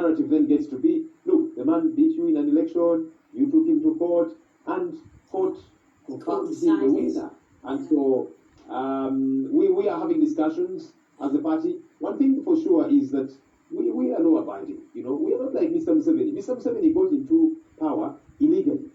narrative then gets to be, look, the man beat you in an election, you took him to court, and court confirmed him the winner. And so we are having discussions as a party. One thing for sure is that we are law abiding. We are not like Mr. Museveni. Mr. Museveni got into power illegally.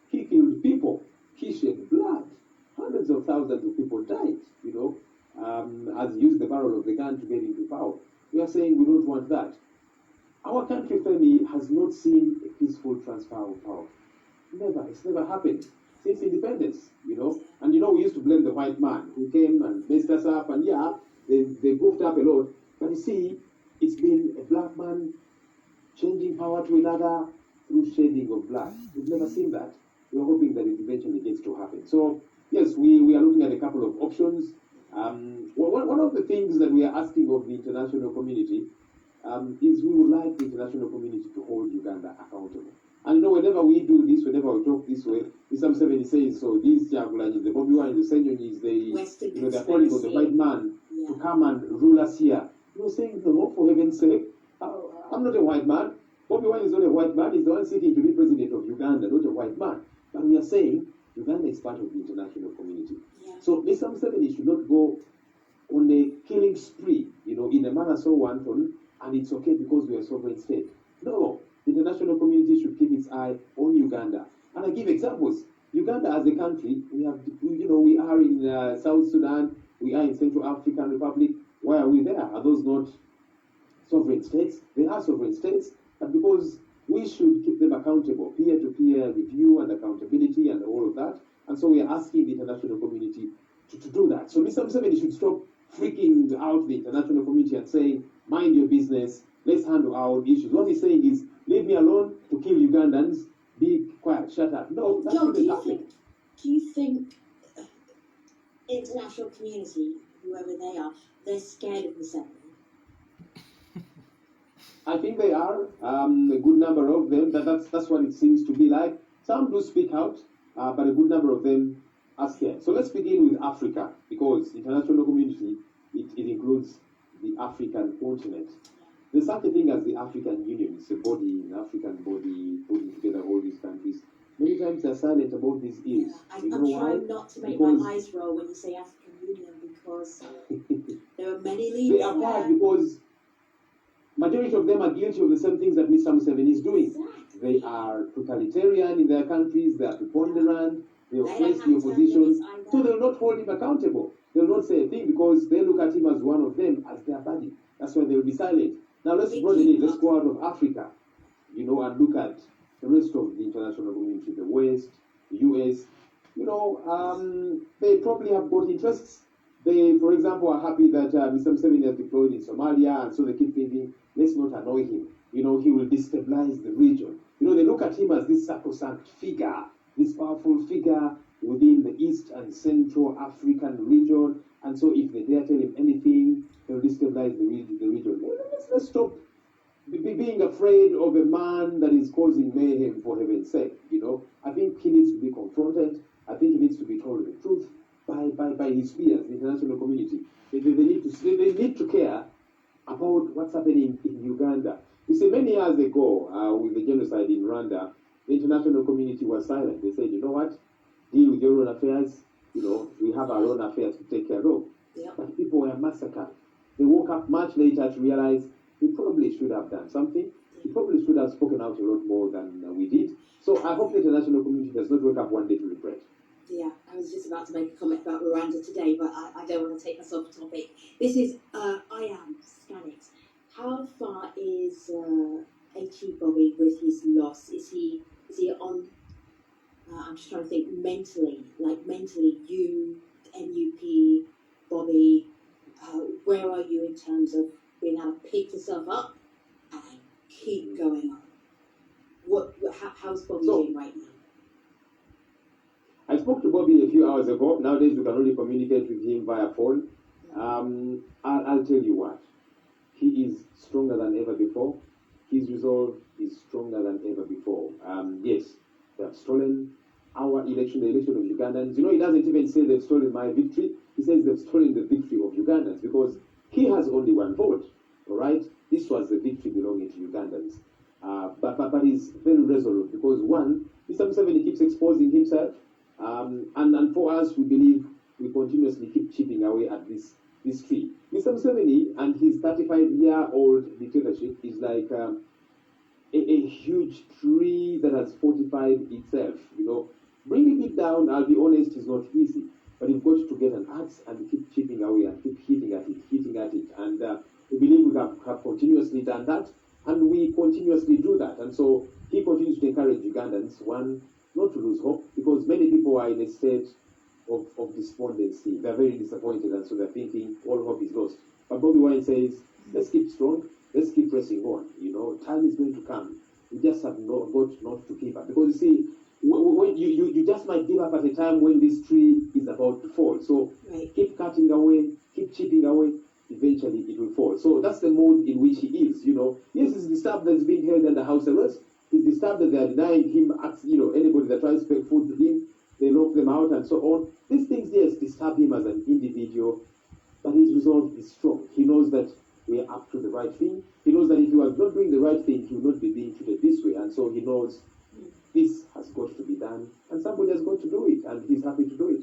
He killed people. He shed blood. Hundreds of thousands of people died, as he used the barrel of the gun to get into power. We are saying we don't want that. Our country, Femi, has not seen a peaceful transfer of power. Never. It's never happened since independence, And we used to blame the white man who came and messed us up, and they goofed up a lot. But you see, it's been a black man changing power to another through shedding of blood. We've never seen that. We're hoping that it eventually gets to happen. So, yes, we are looking at a couple of options. One of the things that we are asking of the international community is we would like the international community to hold Uganda accountable. And whenever we do this, whenever we talk this way, Mr. Museveni says, so these Kyagulanyi, the Bobiwine, the Ssenyonyi, they're calling on the white man to come and rule us here. You're saying, no, for heaven's sake, I'm not a white man. Bobiwine is not a white man. He's the one seeking to be president of Uganda, not a white man. But we are saying Uganda is part of the international community. Yeah. So Mr. Museveni should not go on a killing spree, in a manner so wanton, and it's okay because we are a sovereign state. No, the international community should keep its eye on Uganda. And I give examples. Uganda as a country, we are in South Sudan, we are in Central African Republic. Why are we there? Are those not sovereign states? They are sovereign states, but because we should keep them accountable, peer-to-peer review and accountability and all of that. And so we are asking the international community to do that. So Mr. Museveni should stop freaking out the international community and saying, mind your business, let's handle our issues. What he's saying is, leave me alone to kill Ugandans, be quiet, shut up. No, that's not happening. Do you think international community, whoever they are, they're scared of Museveni? I think they are, a good number of them. That's what it seems to be like. Some do speak out, but a good number of them are scared. So let's begin with Africa, because international community, it includes the African continent. There's such a thing as the African Union. It's a body, an African body, putting together all these countries. Many times they're silent about these issues. I'm trying not to make my eyes roll when you say African Union, because there are many leaders. They are bad because majority of them are guilty of the same things that Mr. Museveni is doing. Exactly. They are totalitarian in their countries, they are preponderant, they oppress the opposition, so they will not hold him accountable. They will not say a thing because they look at him as one of them, as their buddy. That's why they will be silent. Now let's broaden it, let's go out of Africa, and look at the rest of the international community, the West, the US. They probably have got interests. They, for example, are happy that Mr. Museveni has deployed in Somalia, and so they keep thinking, let's not annoy him. He will destabilize the region. They look at him as this sacrosanct figure, this powerful figure within the East and Central African region, and so if they dare tell him anything, they'll destabilize the region. Let's stop being afraid of a man that is causing mayhem, for heaven's sake. I think he needs to be confronted. I think he needs to be told the truth by his peers, the international community. They need to care about what's happening in Uganda. You see, many years ago, with the genocide in Rwanda, the international community was silent. They said, you know what, deal with your own affairs. We have our own affairs to take care of. Yeah. But people were massacred. They woke up much later to realize we probably should have done something. We probably should have spoken out a lot more than we did. So I hope the international community does not wake up one day to regret. Yeah, I was just about to make a comment about Rwanda today, but I don't want to take us off topic. This is I am Scanix. How far is H.E. Bobby with his loss? Is he on? I'm just trying to think mentally. You, NUP, Bobby. Where are you in terms of being able to pick yourself up and keep going on? How's Bobby doing right now? I spoke to Bobby a few hours ago. Nowadays, we can only communicate with him via phone. I'll tell you what. He is stronger than ever before. His resolve is stronger than ever before. Yes, they have stolen our election, the election of Ugandans. He doesn't even say they've stolen my victory. He says they've stolen the victory of Ugandans because he has only one vote. All right? This was the victory belonging to Ugandans. but he's very resolute because one, Mr. Museveni keeps exposing himself, and for us, we believe we continuously keep chipping away at this tree. Mr. Museveni and his 35-year-old dictatorship is like a huge tree that has fortified itself. You know, bringing it down, I'll be honest, is not easy. But you've got to get an axe and keep chipping away and keep hitting at it. And we believe we have continuously done that, and we continuously do that. And so he continues to encourage Ugandans, one, not to lose hope, because many people are in a state of despondency. They're very disappointed, and so they're thinking all hope is lost. But Bobiwine says, let's keep strong, let's keep pressing on. You know, time is going to come. We just have got not to give up. Because you see, when you just might give up at a time when this tree is about to fall. So keep cutting away, keep chipping away, eventually it will fall. So that's the mode in which he is, you know. Yes, he's disturbed that he's being held under house arrest. He's disturbed that they are denying him, you know, anybody that tries to take food to him, they lock them out and so on. These things, yes, disturb him as an individual, but his resolve is strong. He knows that we are up to the right thing. He knows that if he was not doing the right thing, he would not be being treated this way. And so he knows this has got to be done, and somebody has got to do it, and he's happy to do it.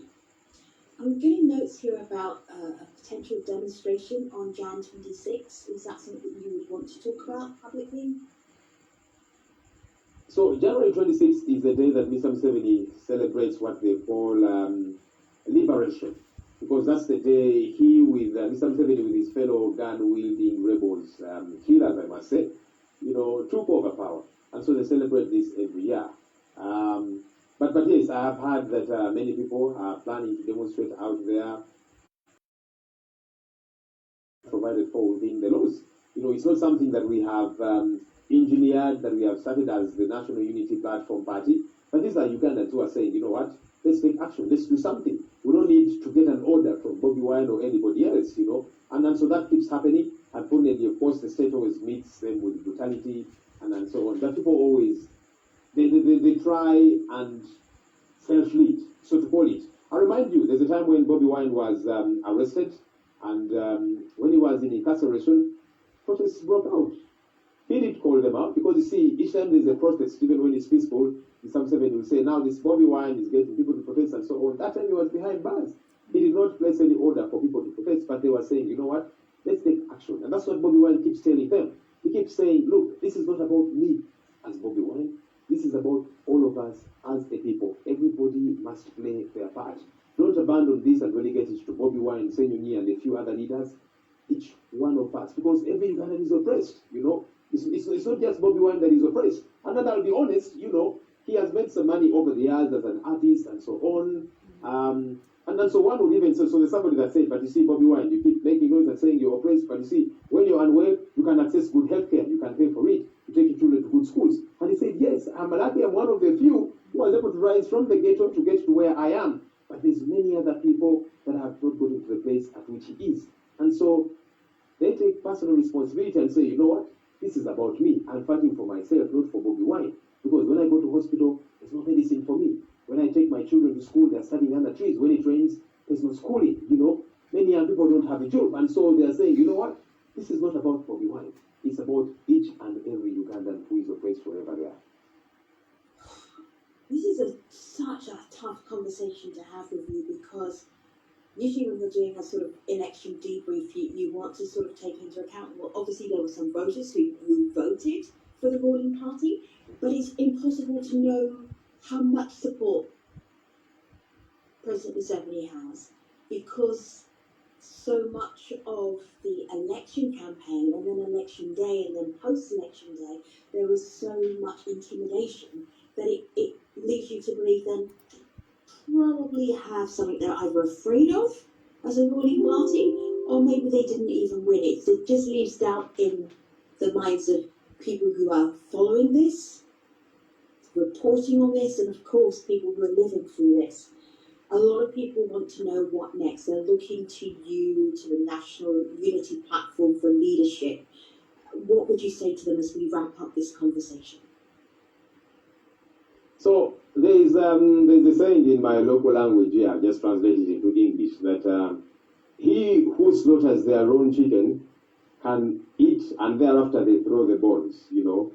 I'm getting notes here about a potential demonstration on Jan 26. Is that something that you would want to talk about publicly? So January 26th is the day that Mr. Museveni celebrates what they call liberation, because that's the day he, with Mr. Museveni, with his fellow gun-wielding rebels, killers, I must say, you know, took over power, and so they celebrate this every year. But yes, I have heard that many people are planning to demonstrate out there, provided for within the laws. You know, it's not something that we have engineered, that we have started as the National Unity Platform Party, but these are Ugandans who are saying, you know what, let's take action, let's do something. We don't need to get an order from Bobiwine or anybody else, you know. And so that keeps happening. Unfortunately, of course, the state always meets them with brutality and so on. But people always, they try and self-lead, so to call it. I remind you, there's a time when Bobiwine was arrested, and when he was in incarceration, protests broke out. He did call them out, because you see, each time there's a protest, even when it's peaceful, Mr. Museveni will say, now this Bobiwine is getting people to protest and so on. That time he was behind bars. He did not place any order for people to protest, but they were saying, you know what, let's take action. And that's what Bobiwine keeps telling them. He keeps saying, look, this is not about me as Bobiwine. This is about all of us as a people. Everybody must play their part. Don't abandon this and relegate it to Bobiwine, Ssenyonyi, and a few other leaders. Each one of us, because every Ugandan is oppressed, you know. It's not just Bobiwine that is oppressed. And then I'll be honest, you know, he has made some money over the years as an artist and so on. And then so one would even say, so there's somebody that said, but you see, Bobiwine, you keep making noise and saying you're oppressed, but you see, when you're unwell, you can access good healthcare, you can pay for it, you take your children to good schools. And he said, yes, I'm lucky, I'm one of the few who was able to rise from the ghetto to get to where I am. But there's many other people that have not gotten to the place at which he is. And so they take personal responsibility and say, you know what, this is about me. I'm fighting for myself, not for Bobiwine. Because when I go to hospital, there's no medicine for me. When I take my children to school, they're studying under trees. When it rains, there's no schooling, you know. Many young people don't have a job. And so they're saying, you know what, this is not about Bobiwine. It's about each and every Ugandan who is oppressed wherever they are. This is such a tough conversation to have with you, because usually when you're doing a sort of election debrief, you want to sort of take into account, well, obviously there were some voters who voted for the ruling party, but it's impossible to know how much support President Museveni has, because so much of the election campaign and then election day and then post-election day, there was so much intimidation that it leads you to believe then probably have something they're either afraid of as a ruling party, or maybe they didn't even win it. So it just leaves doubt in the minds of people who are following this, reporting on this, and of course people who are living through this. A lot of people want to know what next. They're looking to you, to the National Unity Platform, for leadership. What would you say to them as we wrap up this conversation? So there's a saying in my local language here, I've just translated it into English, that he who slaughters their own chicken can eat and thereafter they throw the bones, you know.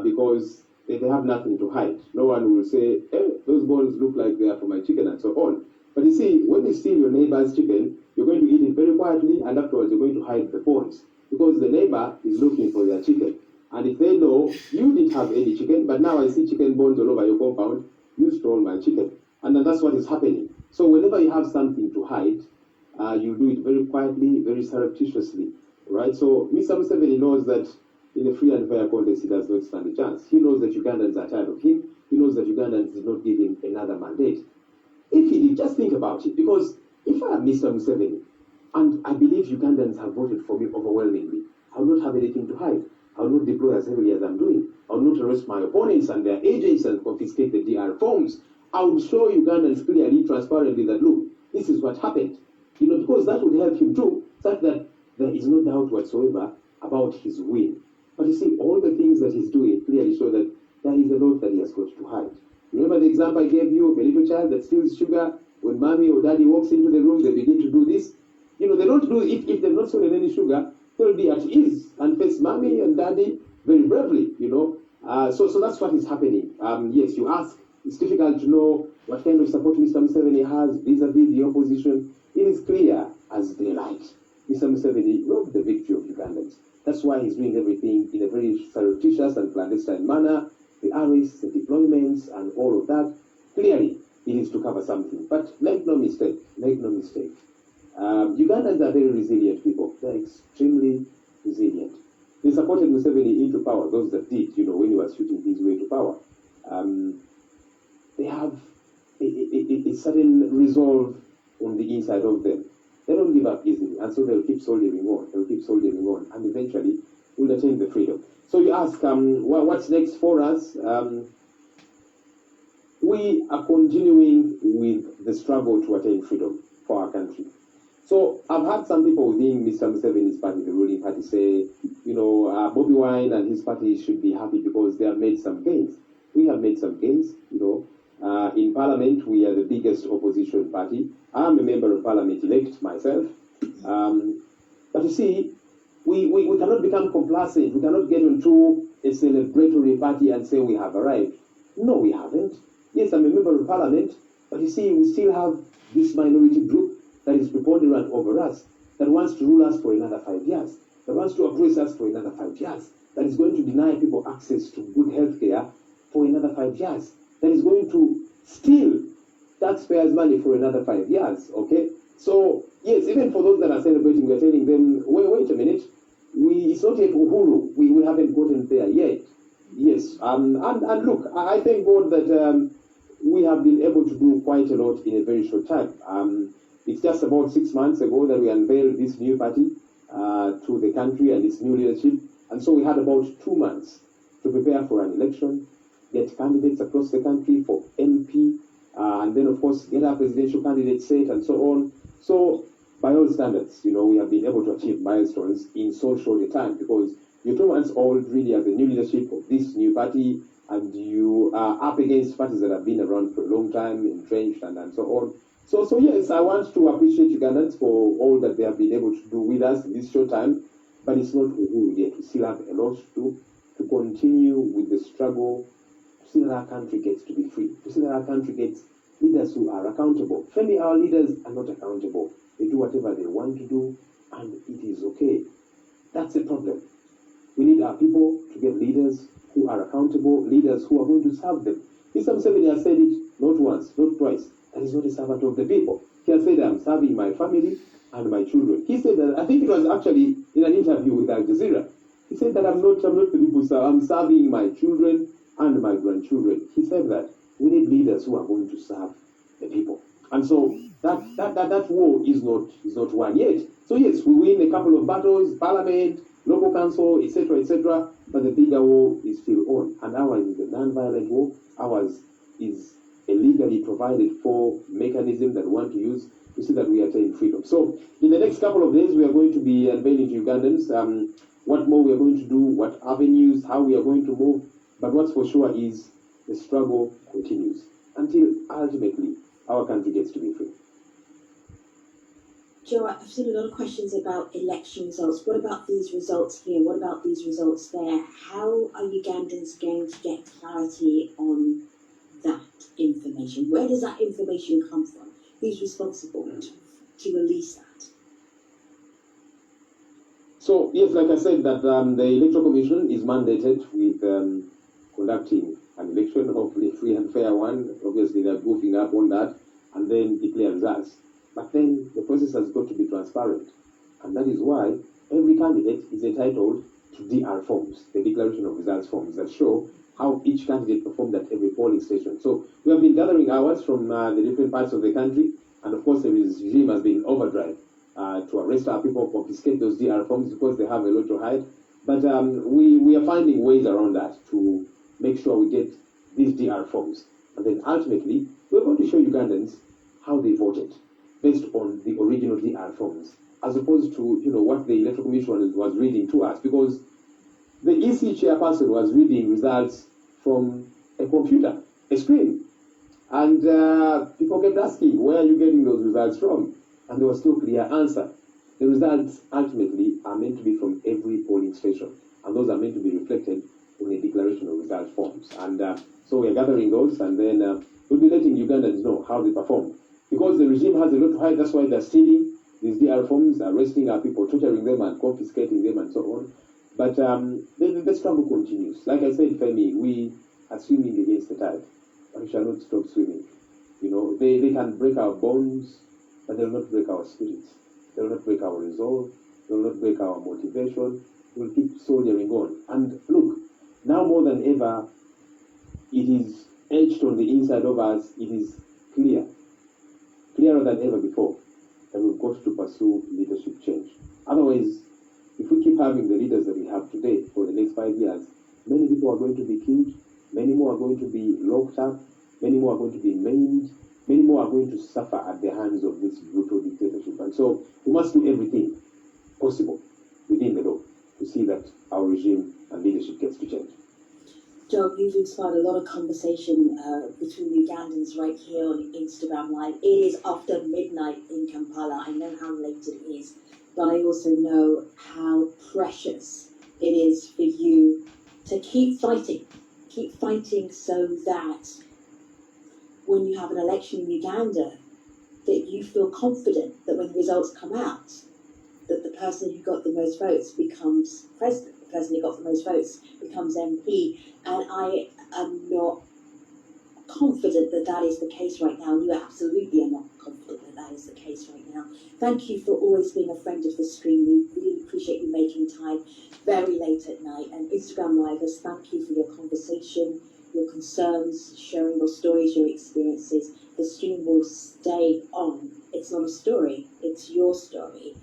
because they have nothing to hide. No one will say, hey, those bones look like they are for my chicken and so on. But you see, when you steal your neighbor's chicken, you're going to eat it very quietly, and afterwards you're going to hide the bones, because the neighbor is looking for their chicken. And if they know you didn't have any chicken, but now I see chicken bones all over your compound, you stole my chicken. And then that's what is happening. So whenever you have something to hide, you do it very quietly, very surreptitiously, right? So Mr. Museveni knows that in a free and fair contest, he does not stand a chance. He knows that Ugandans are tired of him. He knows that Ugandans did not give him another mandate. If he did, just think about it, because if I am Mr. Museveni, and I believe Ugandans have voted for me overwhelmingly, I will not have anything to hide. I will not deploy as heavily as I'm doing. I will not arrest my opponents and their agents and confiscate the DR forms. I will show Ugandans clearly, transparently that, look, this is what happened. Because that would help him too, such that there is no doubt whatsoever about his win. But you see, all the things that he's doing clearly show that there is a lot that he has got to hide. Remember the example I gave you of a little child that steals sugar? When mommy or daddy walks into the room, they begin to do this. They don't do it if they've not stolen any sugar. They'll be at ease and face mommy and daddy very bravely, So that's what is happening. Yes, you ask, it's difficult to know what kind of support Mr. Museveni has vis-a-vis the opposition. It is clear as daylight. Mr. Museveni wrote the victory of Ugandans. That's why he's doing everything in a very surreptitious and clandestine manner. The arrests, the deployments, and all of that. Clearly, it is to cover something. But make no mistake, Ugandans are very resilient people. They're extremely resilient. They supported Museveni into power, those that did, when he was shooting his way to power. They have a certain resolve on the inside of them. They don't give up easily, and so they'll keep soldiering on, and eventually will attain the freedom. So you ask, what's next for us? We are continuing with the struggle to attain freedom for our country. So I've had some people within Mr. Museveni's party, the ruling party, say, Bobiwine and his party should be happy because they have made some gains. We have made some gains, in Parliament, we are the biggest opposition party. I am a member of Parliament elect myself. But you see, we cannot become complacent. We cannot get into a celebratory party and say we have arrived. No, we haven't. Yes, I'm a member of Parliament, but you see, we still have this minority group that is preponderant over us, that wants to rule us for another 5 years, that wants to oppress us for another 5 years, that is going to deny people access to good health care for another 5 years, that is going to steal taxpayers' money for another 5 years, okay? So, yes, even for those that are celebrating, we are telling them, wait a minute, it's not yet Uhuru, we haven't gotten there yet. Yes, and look, I thank God that we have been able to do quite a lot in a very short time. It's just about 6 months ago that we unveiled this new party to the country and its new leadership, and so we had about 2 months to prepare for an election, get candidates across the country for MP, and then of course get our presidential candidate set and so on. So by all standards, we have been able to achieve milestones in so short a time, because you're 2 months old really as the new leadership of this new party, and you are up against parties that have been around for a long time, entrenched and so on. So yes, I want to appreciate Ugandans for all that they have been able to do with us in this short time, but it's not Uhuru yet. We still have a lot to do to continue with the struggle, to see that our country gets to be free, to see that our country gets leaders who are accountable. Frankly, our leaders are not accountable. They do whatever they want to do, and it is okay. That's the problem. We need our people to get leaders who are accountable, leaders who are going to serve them. Mr. Museveni has said it not once, not twice, that he's not a servant of the people. He has said, I'm serving my family and my children. He said that, I think it was actually in an interview with Aljazeera, he said that I'm not the people, sir. I'm serving my children and my grandchildren. He said that we need leaders who are going to serve the people. And so that war is not won yet. So yes, we win a couple of battles, parliament, local council, etc., but the bigger war is still on. And ours is a non-violent war. Ours is a legally provided for mechanism that we want to use to see that we attain freedom. So in the next couple of days, we are going to be unveiling to Ugandans what more we are going to do, what avenues, how we are going to move. But what's for sure is the struggle continues until ultimately our country gets to be free. Joe, I've seen a lot of questions about election results. What about these results here? What about these results there? How are Ugandans Ugandans going to get clarity on that information? Where does that information come from? Who's responsible to release that? So, yes, like I said, that the Electoral Commission is mandated with conducting an election, hopefully a free and fair one. Obviously, they're goofing up on that, and then declare results. But then the process has got to be transparent. And that is why every candidate is entitled to DR forms, the Declaration of Results forms, that show how each candidate performed at every polling station. So we have been gathering hours from the different parts of the country, and of course the regime has been overdrive to arrest our people, confiscate those DR forms because they have a lot to hide. But we are finding ways around that to make sure we get these DR forms. And then ultimately, we're going to show Ugandans how they voted based on the original DR forms, as opposed to what the Electoral Commission was reading to us, because the EC chairperson was reading results from a computer, a screen. And people kept asking, where are you getting those results from? And there was no clear answer. The results ultimately are meant to be from every polling station, and those are meant to be reflected in a declaration of results forms. And so we're gathering those, and then we'll be letting Ugandans know how they perform. Because the regime has a lot to hide, that's why they're stealing these DR forms, arresting our people, torturing them and confiscating them and so on. But the struggle continues. Like I said, Femi, we are swimming against the tide. We shall not stop swimming. They can break our bones, but they will not break our spirits. They will not break our resolve. They will not break our motivation. We'll keep soldiering on. And look, now more than ever, it is etched on the inside of us. It is clearer than ever before, that we've got to pursue leadership change. Otherwise, if we keep having the leaders that we have today for the next 5 years, many people are going to be killed, many more are going to be locked up, many more are going to be maimed, many more are going to suffer at the hands of this brutal dictatorship. And so we must do everything possible within the law to see that our regime and leadership gets to change. John, you've inspired a lot of conversation between Ugandans right here on Instagram Live. It is after midnight in Kampala. I know how late it is, but I also know how precious it is for you to keep fighting so that when you have an election in Uganda, that you feel confident that when the results come out, that the person who got the most votes becomes president, the person who got the most votes becomes MP. And I am not confident that that is the case right now. You absolutely are not confident that that is the case right now. Thank you for always being a friend of the stream. We really appreciate you making time very late at night. And Instagram Livers, thank you for your conversation, your concerns, sharing your stories, your experiences. The stream will stay on. It's not a story, it's your story,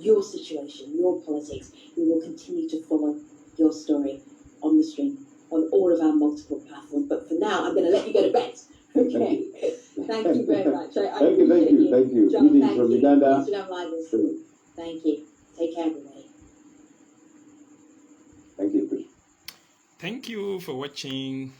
your situation, your politics. We will continue to follow your story on the stream, on all of our multiple platforms. But for now, I'm going to let you go to bed. Okay. Thank you very much. Thank you. John, greetings from Uganda. Instagram Livers. Thank you. Take care, everybody. Thank you. Thank you for watching.